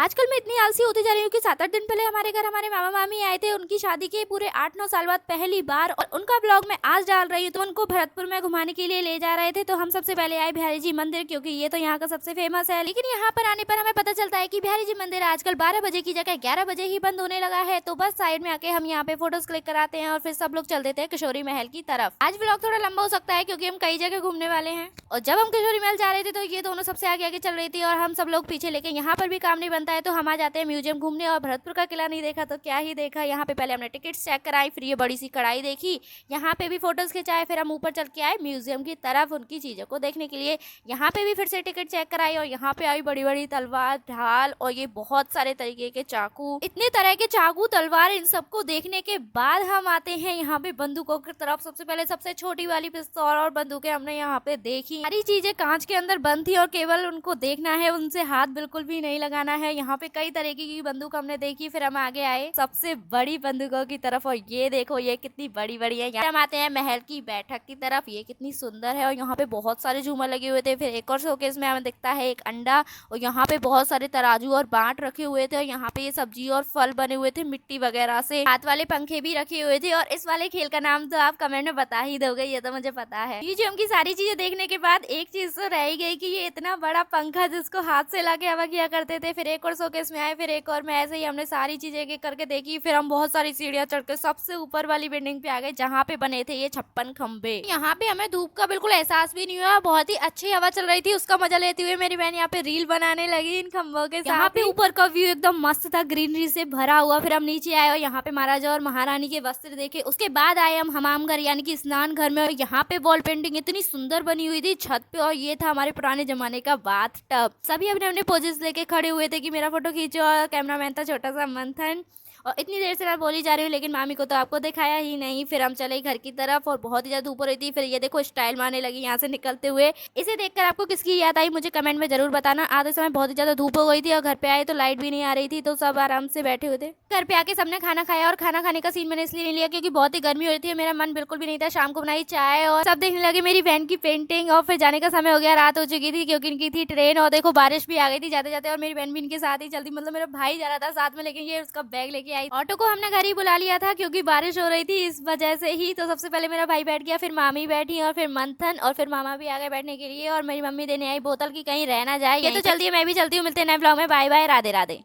आजकल मैं इतनी आलसी होती जा रही हूँ कि 7-8 दिन पहले हमारे घर हमारे मामा मामी आए थे, उनकी शादी के पूरे 8-9 साल बाद पहली बार, और उनका ब्लॉग मैं आज डाल रही हूँ। तो उनको भरतपुर में घुमाने के लिए ले जा रहे थे, तो हम सबसे पहले आए बिहारी जी मंदिर, क्योंकि ये तो यहाँ का सबसे फेमस है। लेकिन यहाँ पर आने पर हमें पता चलता है कि बिहारी जी मंदिर आजकल 12 बजे की जगह 11 बजे ही बंद होने लगा है। तो बस साइड में आके हम यहाँ पे फोटोज क्लिक कराते हैं और फिर सब लोग चल देते हैं किशोरी महल की तरफ। आज ब्लॉग थोड़ा लंबा हो सकता है क्योंकि हम कई जगह घूमने वाले हैं। और जब हम किशोरी महल जा रहे थे तो ये दोनों सबसे आगे आगे चल रही थी और हम सब लोग पीछे लेके। यहाँ पर भी काम नहीं बनता है तो हम आ जाते हैं म्यूजियम घूमने। और भरतपुर का किला नहीं देखा तो क्या ही देखा। यहाँ पे पहले हमने टिकट चेक कराई, फिर ये बड़ी सी कढ़ाई देखी, यहाँ पे भी फोटोज खिंचाए, फिर हम ऊपर चल के आए म्यूजियम की तरफ उनकी चीजों को देखने के लिए। यहाँ पे भी फिर से टिकट चेक कराई और यहाँ पे आई बड़ी बड़ी तलवार, ढाल और ये बहुत सारे तरीके के चाकू, इतने तरह के चाकू तलवार। इन सबको देखने के बाद हम आते हैं यहाँ पे बंदूकों की तरफ। सबसे पहले सबसे छोटी वाली पिस्तौल और बंदूकें हमने यहाँ पे देखी। सारी चीजें कांच के अंदर बंद थी और केवल उनको देखना है, उनसे हाथ बिल्कुल भी नहीं लगाना है। यहाँ पे कई तरीके की बंदूक हमने देखी। फिर हम आगे आए सबसे बड़ी बंदूकों की तरफ और ये देखो ये कितनी बड़ी बड़ी है। हम आते हैं महल की बैठक की तरफ, ये कितनी सुंदर है और यहाँ पे बहुत सारे झूमर लगे हुए थे। फिर एक और शोकेस में हमें दिखता है एक अंडा और यहाँ पे बहुत सारे तराजू और बाट रखे हुए थे और यहाँ पे ये सब्जी और फल बने हुए थे मिट्टी वगैरह से। हाथ वाले पंखे भी रखे हुए थे और इस वाले खेल का नाम तो आप कमेंट में बता ही दोगे, ये तो मुझे पता है। म्यूजियम की सारी चीजें देखने के बाद एक चीज तो रह गई कि ये इतना बड़ा पंखा जिसको हाथ से लाके हवा किया करते थे। फिर एक और शोकेस में आए, फिर एक और में, ऐसे ही हमने सारी चीजें एक एक करके देखी। फिर हम बहुत सारी सीढ़ियां चढ़ के सबसे ऊपर वाली बिल्डिंग पे आ गए जहाँ पे बने थे ये 56 खंबे। यहाँ पे हमें धूप का बिल्कुल एहसास भी नहीं हुआ, बहुत ही अच्छी हवा चल रही थी। उसका मजा लेते हुए मेरी बहन यहाँ पे रील बनाने लगी इन खंबों के साथ। यहाँ पे ऊपर का व्यू एकदम मस्त था, ग्रीनरी से भरा हुआ। फिर हम नीचे आए और यहाँ पे महाराजा और महारानी के वस्त्र देखे। उसके बाद आए हम हमाम घर यानी कि स्नान घर में और यहाँ पे वॉल पेंटिंग इतनी सुंदर बनी हुई थी छत पे और ये था हमारे पुराने जमाने का बाथ टब। सभी अपने अपने पोजेस लेके खड़े हुए थे कि मेरा फोटो खींचो और कैमरामैन था छोटा सा मंथन। और इतनी देर से मैं बोली जा रही हूँ लेकिन मामी को तो आपको दिखाया ही नहीं। फिर हम चले घर की तरफ और बहुत ही ज्यादा धूप हो रही थी। फिर ये देखो स्टाइल मारने लगी यहाँ से निकलते हुए। इसे देखकर आपको किसकी याद आई मुझे कमेंट में जरूर बताना। आधे समय बहुत ही ज्यादा धूप हो गई थी और घर पे आए तो लाइट भी नहीं आ रही थी, तो सब आराम से बैठे हुए थे। घर पे आके सबने खाना खाया और खाना खाने का सीन मैंने इसलिए नहीं लिया क्योंकि बहुत ही गर्मी हो रही थी, मेरा मन बिल्कुल भी नहीं था। शाम को बनाई चाय और सब देखने लगे मेरी बहन की पेंटिंग। और फिर जाने का समय हो गया, रात हो चुकी थी क्योंकि इनकी थी ट्रेन। और देखो बारिश भी आ गई थी जाते जाते और मेरी बहन भी इनके साथ ही चलती, मतलब मेरा भाई जा रहा था साथ में लेकिन ये उसका बैग लेके आई। ऑटो को हमने घर ही बुला लिया था क्योंकि बारिश हो रही थी इस वजह से ही। तो सबसे पहले मेरा भाई बैठ गया, फिर मामी बैठी और फिर मंथन और फिर मामा भी आ गए बैठने के लिए। और मेरी मम्मी देने आई बोतल की कहीं रह ना जाए। ये तो चलती है, मैं भी चलती हूँ। मिलते हैं नए ब्लॉग में, बाय बाय, राधे राधे।